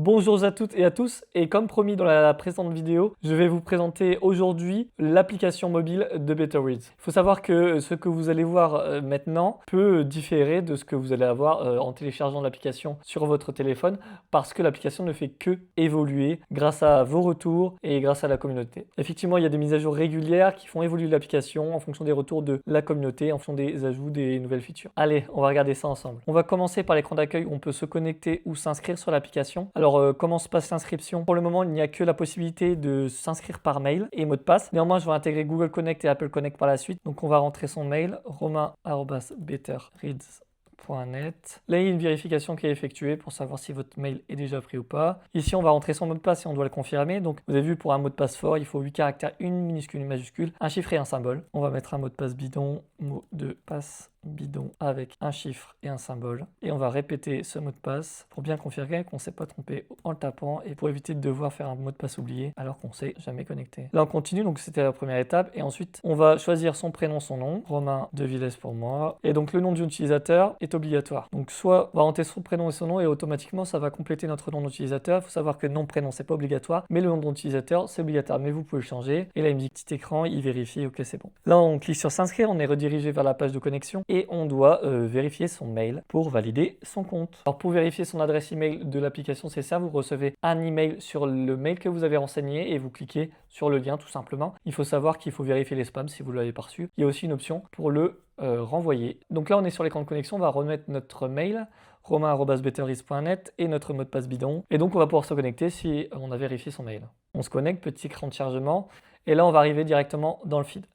Bonjour à toutes et à tous, et comme promis dans la précédente vidéo, je vais vous présenter aujourd'hui l'application mobile de BetterReads. Il faut savoir que ce que vous allez voir maintenant peut différer de ce que vous allez avoir en téléchargeant l'application sur votre téléphone, parce que l'application ne fait que évoluer grâce à vos retours et grâce à la communauté. Effectivement, il y a des mises à jour régulières qui font évoluer l'application en fonction des retours de la communauté, en fonction des ajouts des nouvelles features. Allez, on va regarder ça ensemble. On va commencer par l'écran d'accueil où on peut se connecter ou s'inscrire sur l'application. Alors, comment se passe l'inscription? Pour le moment, il n'y a que la possibilité de s'inscrire par mail et mot de passe. Néanmoins, je vais intégrer Google Connect et Apple Connect par la suite. Donc, on va rentrer son mail, romain@betterreads.net. Là, il y a une vérification qui est effectuée pour savoir si votre mail est déjà pris ou pas. Ici, on va rentrer son mot de passe et on doit le confirmer. Donc, vous avez vu, pour un mot de passe fort, il faut 8 caractères, une minuscule, une majuscule, un chiffre et un symbole. On va mettre un mot de passe bidon, mot de passe bidon avec un chiffre et un symbole. Et on va répéter ce mot de passe pour bien confirmer qu'on ne s'est pas trompé en le tapant et pour éviter de devoir faire un mot de passe oublié alors qu'on ne s'est jamais connecté. Là, on continue, donc c'était la première étape. Et ensuite, on va choisir son prénom, son nom. Romain de Villers pour moi. Et donc, le nom de l'utilisateur est obligatoire. Donc, soit on va rentrer son prénom et son nom et automatiquement, ça va compléter notre nom d'utilisateur. Il faut savoir que nom, prénom, c'est pas obligatoire, mais le nom d'utilisateur, c'est obligatoire. Mais vous pouvez le changer. Et là, il me dit petit écran, il vérifie, ok, c'est bon. Là, on clique sur s'inscrire, on est redirigé vers la page de connexion et on doit vérifier son mail pour valider son compte. Alors, pour vérifier son adresse email de l'application, c'est ça, vous recevez un email sur le mail que vous avez renseigné et vous cliquez sur le lien tout simplement. Il faut savoir qu'il faut vérifier les spams si vous ne l'avez pas reçu. Il y a aussi une option pour le renvoyer. Donc là, on est sur l'écran de connexion, on va remettre notre mail romain@betterreads.net et notre mot de passe bidon. Et donc, on va pouvoir se connecter si on a vérifié son mail. On se connecte, petit écran de chargement, et là, on va arriver directement dans le feed.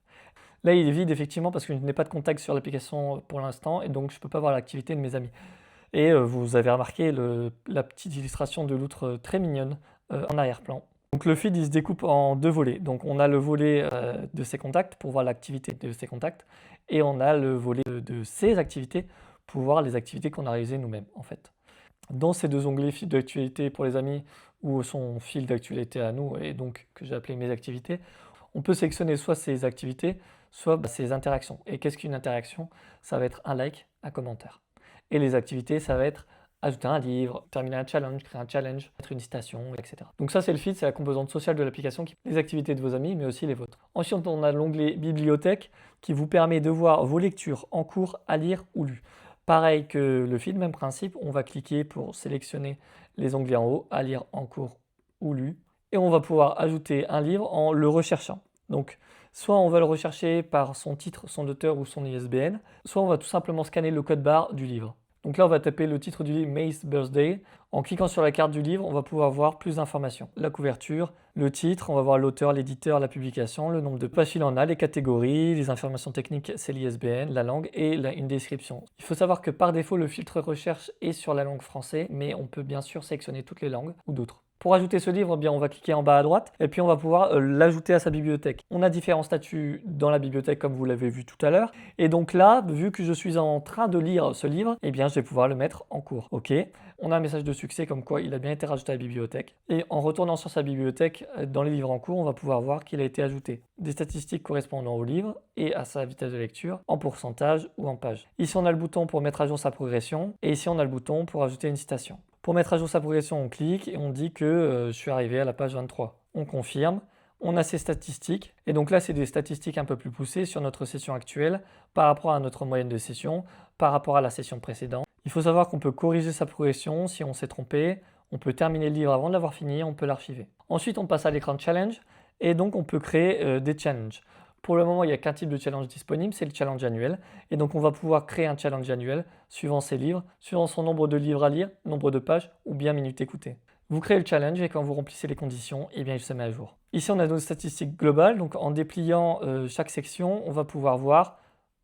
Là, il est vide effectivement parce que je n'ai pas de contact sur l'application pour l'instant et donc je ne peux pas voir l'activité de mes amis. Et vous avez remarqué la petite illustration de l'outre très mignonne en arrière-plan. Donc le feed, il se découpe en deux volets. Donc on a le volet de ses contacts pour voir l'activité de ses contacts et on a le volet de ses activités pour voir les activités qu'on a réalisées nous-mêmes en fait. Dans ces deux onglets, fil d'actualité pour les amis ou son fil d'actualité à nous et donc que j'ai appelé mes activités, on peut sélectionner soit ses activités, soit ses interactions. Et qu'est-ce qu'une interaction? Ça va être un like, un commentaire. Et les activités, ça va être ajouter un livre, terminer un challenge, créer un challenge, mettre une citation, etc. Donc ça, c'est le feed, c'est la composante sociale de l'application qui les activités de vos amis, mais aussi les vôtres. Ensuite, on a l'onglet bibliothèque qui vous permet de voir vos lectures en cours à lire ou lues. Pareil que le feed, même principe, on va cliquer pour sélectionner les onglets en haut, à lire en cours ou lu. Et on va pouvoir ajouter un livre en le recherchant. Donc, soit on va le rechercher par son titre, son auteur ou son ISBN, soit on va tout simplement scanner le code barre du livre. Donc là, on va taper le titre du livre May's Birthday. En cliquant sur la carte du livre, on va pouvoir voir plus d'informations. La couverture, le titre, on va voir l'auteur, l'éditeur, la publication, le nombre de pages qu'il en a, les catégories, les informations techniques, c'est l'ISBN, la langue et une description. Il faut savoir que par défaut, le filtre recherche est sur la langue française, mais on peut bien sûr sélectionner toutes les langues ou d'autres. Pour ajouter ce livre, on va cliquer en bas à droite et puis on va pouvoir l'ajouter à sa bibliothèque. On a différents statuts dans la bibliothèque comme vous l'avez vu tout à l'heure. Et donc là, vu que je suis en train de lire ce livre, je vais pouvoir le mettre en cours. Ok. On a un message de succès comme quoi il a bien été rajouté à la bibliothèque. Et en retournant sur sa bibliothèque, dans les livres en cours, on va pouvoir voir qu'il a été ajouté des statistiques correspondant au livre et à sa vitesse de lecture en pourcentage ou en page. Ici, on a le bouton pour mettre à jour sa progression et ici, on a le bouton pour ajouter une citation. Pour mettre à jour sa progression, on clique et on dit que je suis arrivé à la page 23. On confirme, on a ses statistiques et donc là, c'est des statistiques un peu plus poussées sur notre session actuelle par rapport à notre moyenne de session, par rapport à la session précédente. Il faut savoir qu'on peut corriger sa progression si on s'est trompé, on peut terminer le livre avant de l'avoir fini, on peut l'archiver. Ensuite, on passe à l'écran de challenge et donc on peut créer des challenges. Pour le moment, il n'y a qu'un type de challenge disponible, c'est le challenge annuel. Et donc, on va pouvoir créer un challenge annuel suivant ses livres, suivant son nombre de livres à lire, nombre de pages ou bien minutes écoutées. Vous créez le challenge et quand vous remplissez les conditions, il se met à jour. Ici, on a nos statistiques globales. Donc, en dépliant chaque section, on va pouvoir voir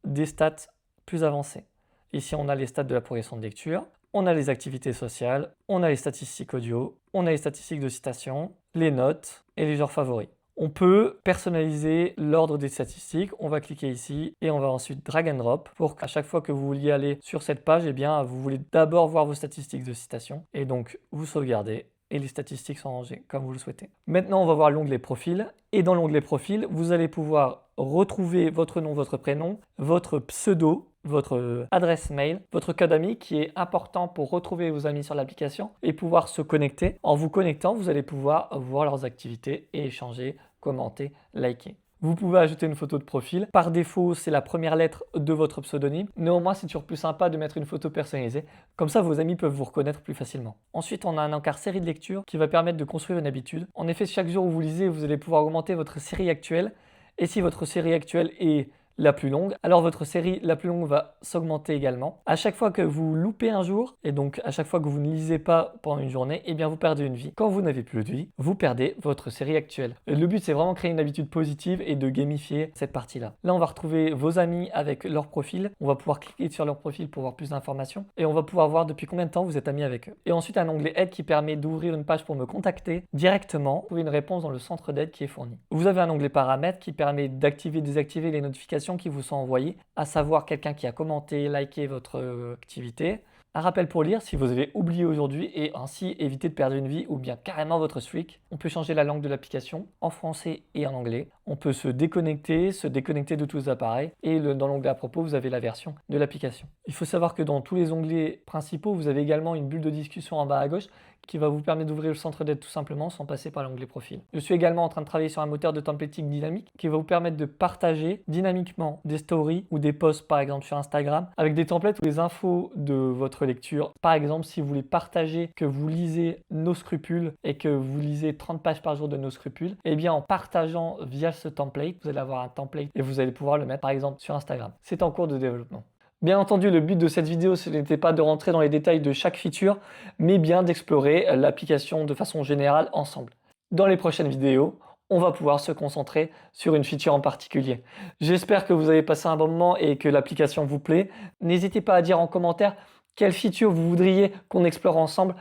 des stats plus avancées. Ici, on a les stats de la progression de lecture, on a les activités sociales, on a les statistiques audio, on a les statistiques de citation, les notes et les genres favoris. On peut personnaliser l'ordre des statistiques. On va cliquer ici et on va ensuite drag and drop pour qu'à chaque fois que vous vouliez aller sur cette page, vous voulez d'abord voir vos statistiques de citation et donc vous sauvegardez et les statistiques sont rangées comme vous le souhaitez. Maintenant, on va voir l'onglet profil et dans l'onglet profil, vous allez pouvoir retrouver votre nom, votre prénom, votre pseudo votre adresse mail, votre code ami qui est important pour retrouver vos amis sur l'application et pouvoir se connecter. En vous connectant, vous allez pouvoir voir leurs activités et échanger, commenter, liker. Vous pouvez ajouter une photo de profil. Par défaut, c'est la première lettre de votre pseudonyme. Néanmoins, c'est toujours plus sympa de mettre une photo personnalisée. Comme ça, vos amis peuvent vous reconnaître plus facilement. Ensuite, on a un encart série de lecture qui va permettre de construire une habitude. En effet, chaque jour où vous lisez, vous allez pouvoir augmenter votre série actuelle. Et si votre série actuelle est la plus longue, alors votre série la plus longue va s'augmenter également. À chaque fois que vous loupez un jour, et donc à chaque fois que vous ne lisez pas pendant une journée, eh bien vous perdez une vie. Quand vous n'avez plus de vie, vous perdez votre série actuelle. Le but, c'est vraiment de créer une habitude positive et de gamifier cette partie-là. Là, on va retrouver vos amis avec leur profil. On va pouvoir cliquer sur leur profil pour voir plus d'informations et on va pouvoir voir depuis combien de temps vous êtes amis avec eux. Et ensuite, un onglet aide qui permet d'ouvrir une page pour me contacter directement. Vous trouvez une réponse dans le centre d'aide qui est fourni. Vous avez un onglet paramètres qui permet d'activer, désactiver les notifications qui vous sont envoyées, à savoir quelqu'un qui a commenté, liké votre activité. Un rappel pour lire si vous avez oublié aujourd'hui et ainsi éviter de perdre une vie ou bien carrément votre streak. On peut changer la langue de l'application en français et en anglais. On peut se déconnecter de tous les appareils et dans l'onglet à propos, vous avez la version de l'application. Il faut savoir que dans tous les onglets principaux, vous avez également une bulle de discussion en bas à gauche qui va vous permettre d'ouvrir le centre d'aide tout simplement sans passer par l'onglet profil. Je suis également en train de travailler sur un moteur de templating dynamique qui va vous permettre de partager dynamiquement des stories ou des posts par exemple sur Instagram avec des templates ou des infos de votre lecture. Par exemple, si vous voulez partager que vous lisez Nos Scrupules et que vous lisez 30 pages par jour de Nos Scrupules, eh bien en partageant via ce template, vous allez avoir un template et vous allez pouvoir le mettre par exemple sur Instagram. C'est en cours de développement. Bien entendu, le but de cette vidéo, ce n'était pas de rentrer dans les détails de chaque feature, mais bien d'explorer l'application de façon générale ensemble. Dans les prochaines vidéos, on va pouvoir se concentrer sur une feature en particulier. J'espère que vous avez passé un bon moment et que l'application vous plaît. N'hésitez pas à dire en commentaire quelle feature vous voudriez qu'on explore ensemble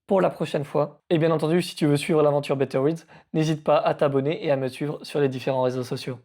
pour la prochaine fois. Et bien entendu, si tu veux suivre l'aventure Better Reads, n'hésite pas à t'abonner et à me suivre sur les différents réseaux sociaux.